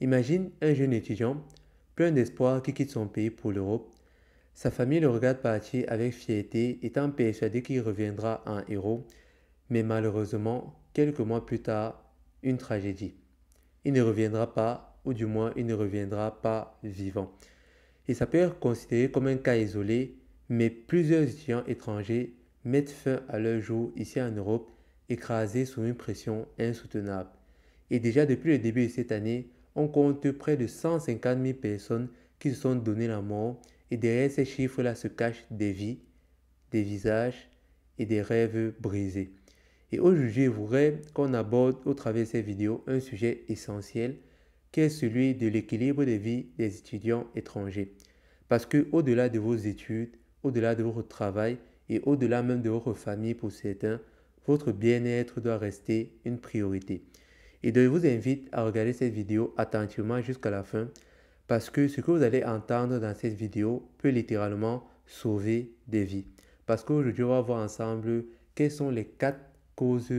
Imagine un jeune étudiant, plein d'espoir qui quitte son pays pour l'Europe. Sa famille le regarde partir avec fierté, étant persuadé qu'il reviendra en héros, mais malheureusement, quelques mois plus tard, une tragédie. Il ne reviendra pas, ou du moins il ne reviendra pas vivant. Et ça peut être considéré comme un cas isolé, mais plusieurs étudiants étrangers mettent fin à leur jour ici en Europe, écrasés sous une pression insoutenable. Et déjà depuis le début de cette année, on compte près de 150 000 personnes qui se sont donné la mort, et derrière ces chiffres-là se cachent des vies, des visages et des rêves brisés. Et aujourd'hui, je voudrais qu'on aborde au travers de ces vidéos un sujet essentiel qui est celui de l'équilibre des vies des étudiants étrangers. Parce que au-delà de vos études, au-delà de votre travail et au-delà même de votre famille pour certains, votre bien-être doit rester une priorité. Et donc, je vous invite à regarder cette vidéo attentivement jusqu'à la fin parce que ce que vous allez entendre dans cette vidéo peut littéralement sauver des vies. Parce qu'aujourd'hui, on va voir ensemble quelles sont les 4 causes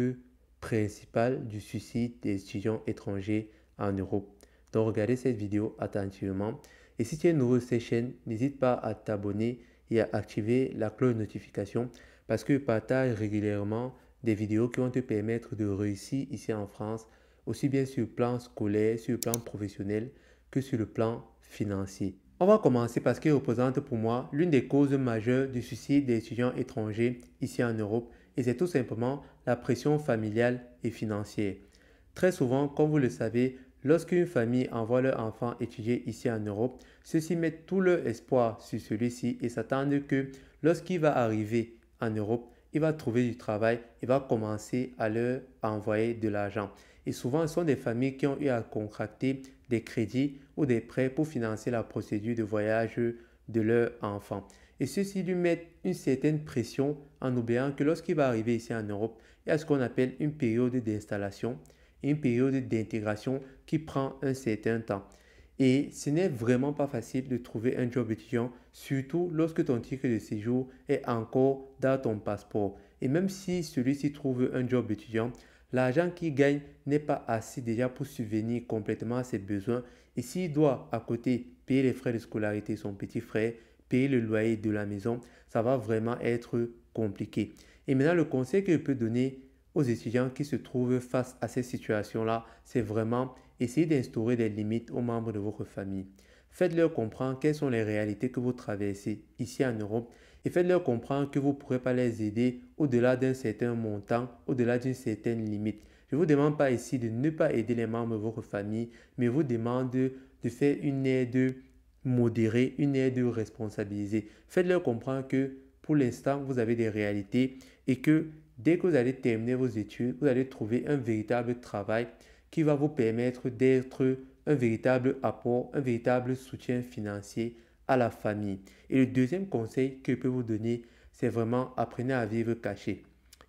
principales du suicide des étudiants étrangers en Europe. Donc, regardez cette vidéo attentivement. Et si tu es nouveau sur cette chaîne, n'hésite pas à t'abonner et à activer la cloche de notification parce que je partage régulièrement des vidéos qui vont te permettre de réussir ici en France, aussi bien sur le plan scolaire, sur le plan professionnel que sur le plan financier. On va commencer par ce qui représente pour moi l'une des causes majeures du suicide des étudiants étrangers ici en Europe et c'est tout simplement la pression familiale et financière. Très souvent, comme vous le savez, lorsqu'une famille envoie leur enfant étudier ici en Europe, ceux-ci mettent tout leur espoir sur celui-ci et s'attendent que lorsqu'il va arriver en Europe, il va trouver du travail et va commencer à leur envoyer de l'argent. Et souvent, ce sont des familles qui ont eu à contracter des crédits ou des prêts pour financer la procédure de voyage de leur enfant. Et ceux-ci lui mettent une certaine pression en oubliant que lorsqu'il va arriver ici en Europe, il y a ce qu'on appelle une période d'installation et une période d'intégration qui prend un certain temps. Et ce n'est vraiment pas facile de trouver un job étudiant, surtout lorsque ton titre de séjour est encore dans ton passeport. Et même si celui-ci trouve un job étudiant, l'argent qu'il gagne n'est pas assez déjà pour subvenir complètement à ses besoins. Et s'il doit à côté payer les frais de scolarité de son petit frère, payer le loyer de la maison, ça va vraiment être compliqué. Et maintenant, le conseil que je peux donner aux étudiants qui se trouvent face à ces situations-là, c'est vraiment essayer d'instaurer des limites aux membres de votre famille. Faites-leur comprendre quelles sont les réalités que vous traversez ici en Europe et faites-leur comprendre que vous ne pourrez pas les aider au-delà d'un certain montant, au-delà d'une certaine limite. Je ne vous demande pas ici de ne pas aider les membres de votre famille, mais je vous demande de faire une aide modérée, une aide responsabilisée. Faites-leur comprendre que pour l'instant, vous avez des réalités et que dès que vous allez terminer vos études, vous allez trouver un véritable travail qui va vous permettre d'être un véritable apport, un véritable soutien financier à la famille. Et le deuxième conseil que je peux vous donner, c'est vraiment apprenez à vivre caché.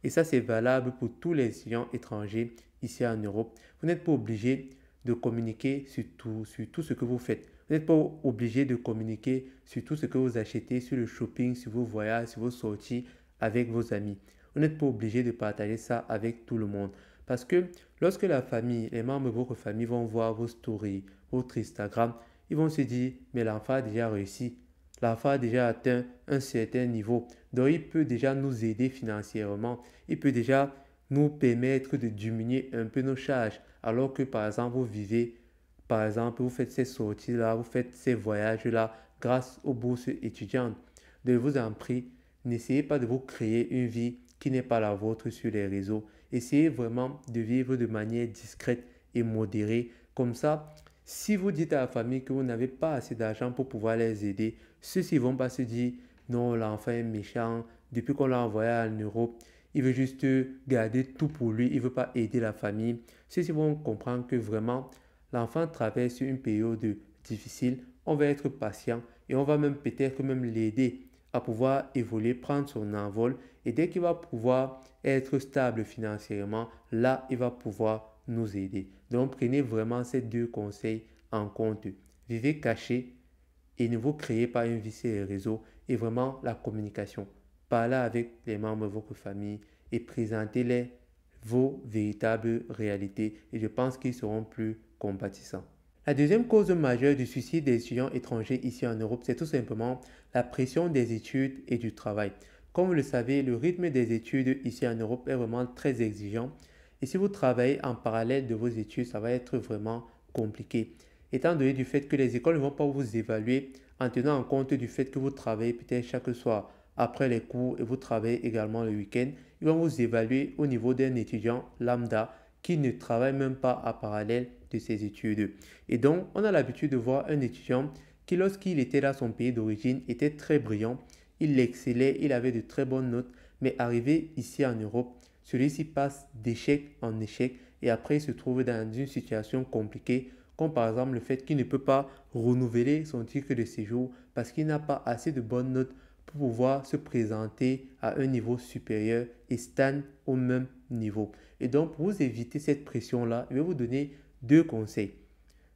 Et ça, c'est valable pour tous les étudiants étrangers ici en Europe. Vous n'êtes pas obligé de communiquer sur tout ce que vous faites. Vous n'êtes pas obligé de communiquer sur tout ce que vous achetez, sur le shopping, sur vos voyages, sur vos sorties avec vos amis. Vous n'êtes pas obligé de partager ça avec tout le monde. Parce que lorsque la famille, les membres de votre famille vont voir vos stories, votre Instagram, ils vont se dire, mais l'enfant a déjà réussi. L'enfant a déjà atteint un certain niveau. Donc, il peut déjà nous aider financièrement. Il peut déjà nous permettre de diminuer un peu nos charges. Alors que, par exemple, vous vivez, par exemple, vous faites ces sorties-là, vous faites ces voyages-là grâce aux bourses étudiantes. De vous en prie, n'essayez pas de vous créer une vie qui n'est pas la vôtre sur les réseaux. Essayez vraiment de vivre de manière discrète et modérée. Comme ça, si vous dites à la famille que vous n'avez pas assez d'argent pour pouvoir les aider, ceux-ci ne vont pas se dire non, l'enfant est méchant, depuis qu'on l'a envoyé en Europe, il veut juste garder tout pour lui, il ne veut pas aider la famille. Ceux-ci vont comprendre que vraiment l'enfant traverse une période difficile, on va être patient et on va même peut-être même l'aider à pouvoir évoluer, prendre son envol et dès qu'il va pouvoir être stable financièrement, là, il va pouvoir nous aider. Donc, prenez vraiment ces 2 conseils en compte. Vivez caché et ne vous créez pas une vie sur les réseaux et vraiment la communication. Parlez avec les membres de votre famille et présentez-les vos véritables réalités et je pense qu'ils seront plus compatissants. La deuxième cause majeure du suicide des étudiants étrangers ici en Europe, c'est tout simplement la pression des études et du travail. Comme vous le savez, le rythme des études ici en Europe est vraiment très exigeant. Et si vous travaillez en parallèle de vos études, ça va être vraiment compliqué. Étant donné du fait que les écoles ne vont pas vous évaluer en tenant en compte du fait que vous travaillez peut-être chaque soir après les cours et vous travaillez également le week-end, ils vont vous évaluer au niveau d'un étudiant lambda qui ne travaille même pas en parallèle de ses études. Et donc, on a l'habitude de voir un étudiant qui, lorsqu'il était dans son pays d'origine, était très brillant, il excellait, il avait de très bonnes notes, mais arrivé ici en Europe, celui-ci passe d'échec en échec et après il se trouve dans une situation compliquée, comme par exemple le fait qu'il ne peut pas renouveler son titre de séjour parce qu'il n'a pas assez de bonnes notes pour pouvoir se présenter à un niveau supérieur et stagne au même niveau. Et donc, pour vous éviter cette pression-là, je vais vous donner deux conseils.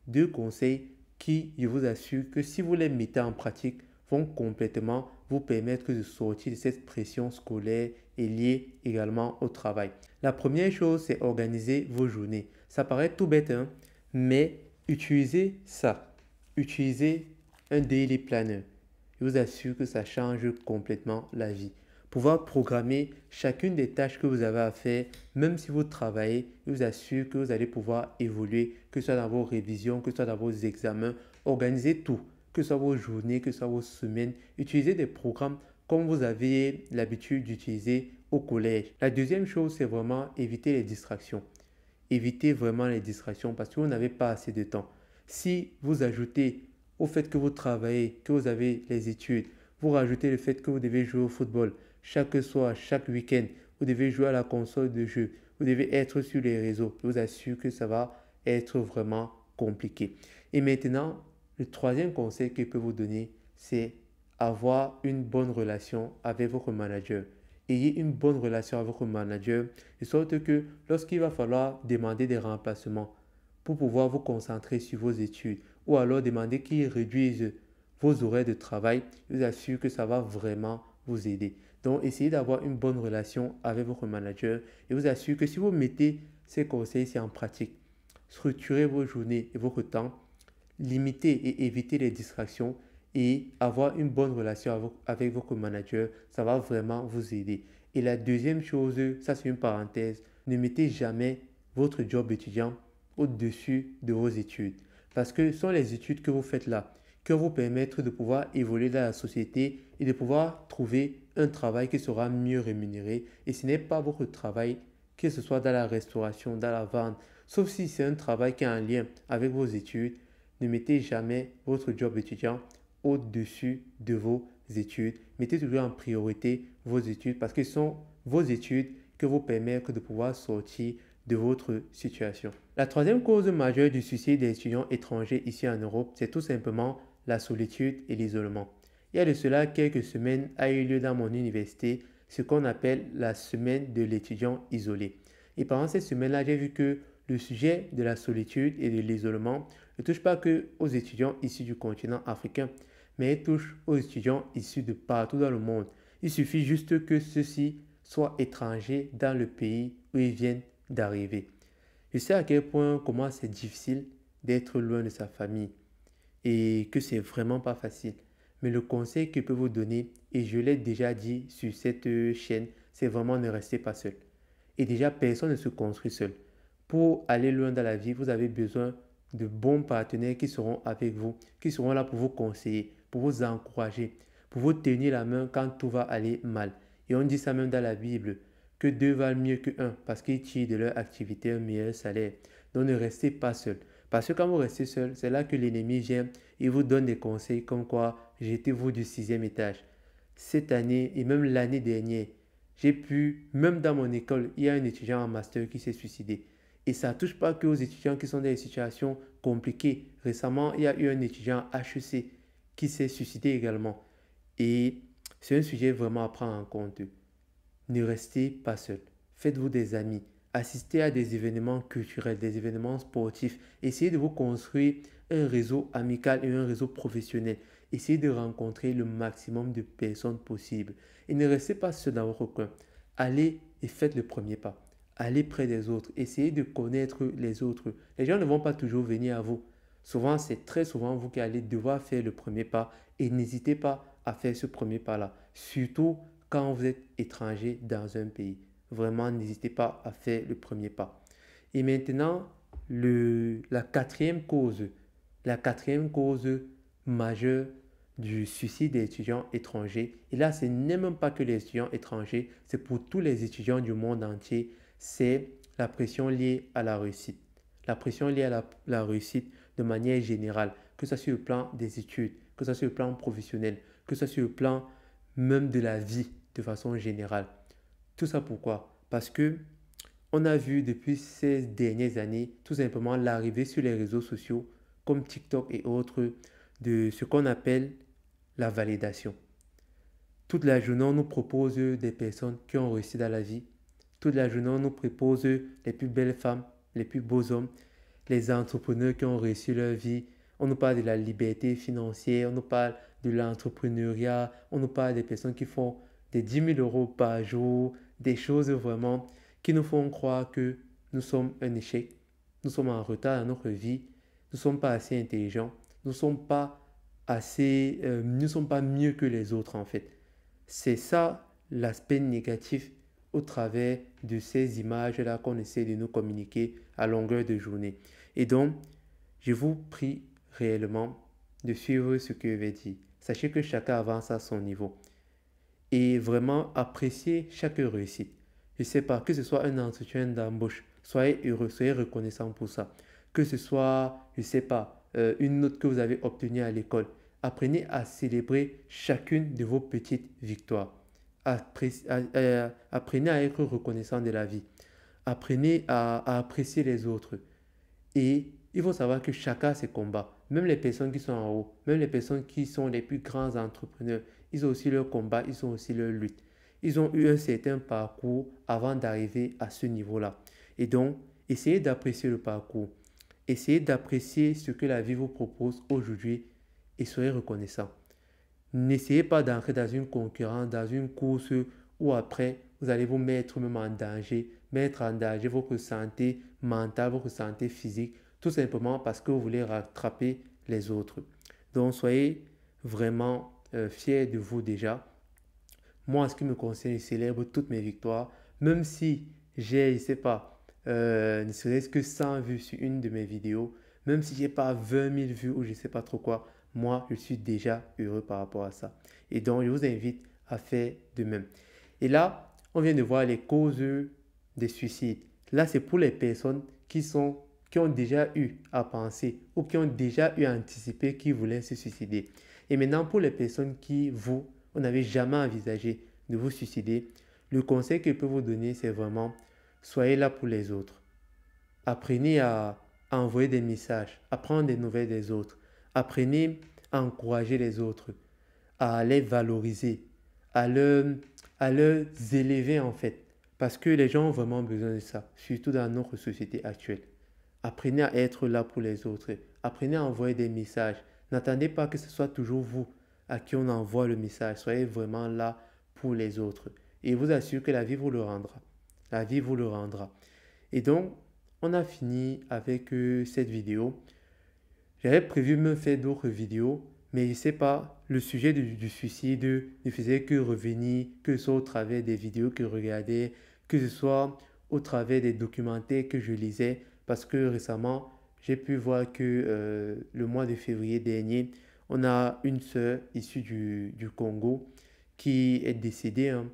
Deux conseils qui, je vous assure que si vous les mettez en pratique, vont complètement vous permettre de sortir de cette pression scolaire et liée également au travail. La première chose, c'est organiser vos journées. Ça paraît tout bête, hein, mais utilisez ça. Utilisez un daily planner. Je vous assure que ça change complètement la vie. Pouvoir programmer chacune des tâches que vous avez à faire, même si vous travaillez, je vous assure que vous allez pouvoir évoluer, que ce soit dans vos révisions, que ce soit dans vos examens. Organisez tout, que ce soit vos journées, que ce soit vos semaines. Utilisez des programmes comme vous avez l'habitude d'utiliser au collège. La deuxième chose, c'est vraiment éviter les distractions. Évitez vraiment les distractions parce que vous n'avez pas assez de temps. Si vous ajoutez au fait que vous travaillez, que vous avez les études, vous rajoutez le fait que vous devez jouer au football chaque soir, chaque week-end, vous devez jouer à la console de jeu, vous devez être sur les réseaux. Je vous assure que ça va être vraiment compliqué. Et maintenant, le troisième conseil que je peux vous donner, c'est avoir une bonne relation avec votre manager. Ayez une bonne relation avec votre manager, de sorte que lorsqu'il va falloir demander des remplacements pour pouvoir vous concentrer sur vos études, ou alors demander qu'il réduise vos horaires de travail, je vous assure que ça va vraiment vous aider. Donc, essayez d'avoir une bonne relation avec votre manager et vous assure que si vous mettez ces conseils en pratique, structurez vos journées et votre temps, limitez et évitez les distractions et avoir une bonne relation avec votre manager, ça va vraiment vous aider. Et la deuxième chose, ça c'est une parenthèse, ne mettez jamais votre job étudiant au-dessus de vos études. Parce que ce sont les études que vous faites là qui vont vous permettre de pouvoir évoluer dans la société et de pouvoir trouver un travail qui sera mieux rémunéré. Et ce n'est pas votre travail, que ce soit dans la restauration, dans la vente, sauf si c'est un travail qui est en lien avec vos études. Ne mettez jamais votre job étudiant au-dessus de vos études. Mettez toujours en priorité vos études parce que ce sont vos études qui vous permettent de pouvoir sortir de votre situation. La troisième cause majeure du suicide des étudiants étrangers ici en Europe, c'est tout simplement la solitude et l'isolement. Il y a de cela quelques semaines a eu lieu dans mon université ce qu'on appelle la semaine de l'étudiant isolé. Et pendant cette semaine-là, j'ai vu que le sujet de la solitude et de l'isolement ne touche pas que aux étudiants issus du continent africain, mais il touche aux étudiants issus de partout dans le monde. Il suffit juste que ceux-ci soient étrangers dans le pays où ils viennent d'arriver. Je sais à quel point comment c'est difficile d'être loin de sa famille et que c'est vraiment pas facile. Mais le conseil que je peux vous donner, et je l'ai déjà dit sur cette chaîne, c'est vraiment ne restez pas seul. Et déjà, personne ne se construit seul. Pour aller loin dans la vie, vous avez besoin de bons partenaires qui seront avec vous, qui seront là pour vous conseiller, pour vous encourager, pour vous tenir la main quand tout va aller mal. Et on dit ça même dans la Bible, que deux valent mieux que un, parce qu'ils tirent de leur activité un meilleur salaire. Donc ne restez pas seul. Parce que quand vous restez seul, c'est là que l'ennemi vient et vous donne des conseils comme quoi jetez-vous du sixième étage. Cette année et même l'année dernière, j'ai pu, même dans mon école, il y a un étudiant en master qui s'est suicidé. Et ça ne touche pas que aux étudiants qui sont dans des situations compliquées. Récemment, il y a eu un étudiant HEC qui s'est suicidé également. Et c'est un sujet vraiment à prendre en compte. Ne restez pas seul. Faites-vous des amis. Assistez à des événements culturels, des événements sportifs. Essayez de vous construire un réseau amical et un réseau professionnel. Essayez de rencontrer le maximum de personnes possibles. Et ne restez pas seul dans votre coin. Allez et faites le premier pas. Allez près des autres. Essayez de connaître les autres. Les gens ne vont pas toujours venir à vous. Souvent, c'est très souvent vous qui allez devoir faire le premier pas et n'hésitez pas à faire ce premier pas-là. Surtout quand vous êtes étranger dans un pays. Vraiment, n'hésitez pas à faire le premier pas. Et maintenant, la quatrième cause majeure du suicide des étudiants étrangers, et là, ce n'est même pas que les étudiants étrangers, c'est pour tous les étudiants du monde entier, c'est la pression liée à la réussite. La pression liée à la réussite de manière générale, que ce soit sur le plan des études, que ce soit sur le plan professionnel, que ce soit sur le plan même de la vie de façon générale. Tout ça pourquoi? Parce que on a vu depuis ces dernières années tout simplement l'arrivée sur les réseaux sociaux comme TikTok et autres de ce qu'on appelle la validation. Toute la journée, on nous propose des personnes qui ont réussi dans la vie. Toute la journée, on nous propose les plus belles femmes, les plus beaux hommes, les entrepreneurs qui ont réussi leur vie. On nous parle de la liberté financière, on nous parle de l'entrepreneuriat, on nous parle des personnes qui font des 10 000 euros par jour, des choses vraiment qui nous font croire que nous sommes un échec, nous sommes en retard dans notre vie, nous ne sommes pas assez intelligents, nous ne sommes pas nous ne sommes pas mieux que les autres en fait. C'est ça l'aspect négatif au travers de ces images-là qu'on essaie de nous communiquer à longueur de journée. Et donc, je vous prie réellement de suivre ce que je vais dire. Sachez que chacun avance à son niveau. Et vraiment apprécier chaque réussite. Je ne sais pas, que ce soit un entretien d'embauche, soyez heureux, soyez reconnaissant pour ça. Que ce soit, je ne sais pas, une note que vous avez obtenue à l'école. Apprenez à célébrer chacune de vos petites victoires. Apprenez à être reconnaissant de la vie. Apprenez à apprécier les autres. Et il faut savoir que chacun a ses combats. Même les personnes qui sont en haut, même les personnes qui sont les plus grands entrepreneurs, ils ont aussi leurs combats, ils ont aussi leurs luttes. Ils ont eu un certain parcours avant d'arriver à ce niveau-là. Et donc, essayez d'apprécier le parcours. Essayez d'apprécier ce que la vie vous propose aujourd'hui et soyez reconnaissant. N'essayez pas d'entrer dans une concurrence, dans une course où après, vous allez vous mettre même en danger, mettre en danger votre santé mentale, votre santé physique, tout simplement parce que vous voulez rattraper les autres. Donc, soyez vraiment fiers de vous déjà. Moi, en ce qui me concerne, je célèbre toutes mes victoires, même si j'ai, je ne sais pas, ne serait-ce que 100 vues sur une de mes vidéos, même si j'ai pas 20 000 vues ou je ne sais pas trop quoi, moi, je suis déjà heureux par rapport à ça. Et donc, je vous invite à faire de même. Et là, on vient de voir les causes des suicides. Là, c'est pour les personnes qui ont déjà eu à penser ou qui ont déjà eu à anticiper qu'ils voulaient se suicider. Et maintenant, pour les personnes vous n'avez jamais envisagé de vous suicider, le conseil que je peux vous donner, c'est vraiment, soyez là pour les autres. Apprenez à envoyer des messages, à prendre des nouvelles des autres. Apprenez à encourager les autres, à les valoriser, à leur élever en fait. Parce que les gens ont vraiment besoin de ça, surtout dans notre société actuelle. Apprenez à être là pour les autres. Apprenez à envoyer des messages. N'attendez pas que ce soit toujours vous à qui on envoie le message. Soyez vraiment là pour les autres. Et je vous assure que la vie vous le rendra. La vie vous le rendra. Et donc, on a fini avec cette vidéo. J'avais prévu me faire d'autres vidéos, mais je ne sais pas, le sujet du suicide ne faisait que revenir, que ce soit au travers des vidéos que je regardais, que ce soit au travers des documentaires que je lisais, parce que récemment, j'ai pu voir que le mois de février dernier, on a une sœur issue du Congo qui est décédée, hein,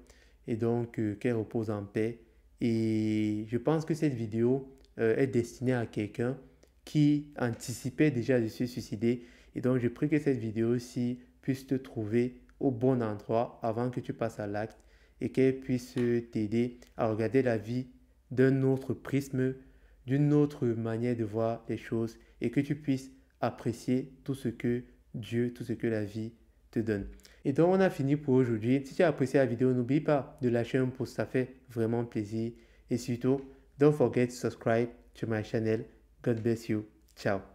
et donc qu'elle repose en paix. Et je pense que cette vidéo est destinée à quelqu'un qui anticipait déjà de se suicider. Et donc, je prie que cette vidéo-ci puisse te trouver au bon endroit avant que tu passes à l'acte et qu'elle puisse t'aider à regarder la vie d'un autre prisme, d'une autre manière de voir les choses et que tu puisses apprécier tout ce que Dieu, tout ce que la vie te donne. Et donc, on a fini pour aujourd'hui. Si tu as apprécié la vidéo, n'oublie pas de lâcher un pouce, ça fait vraiment plaisir. Et surtout, don't forget to subscribe to my channel. God bless you. Ciao.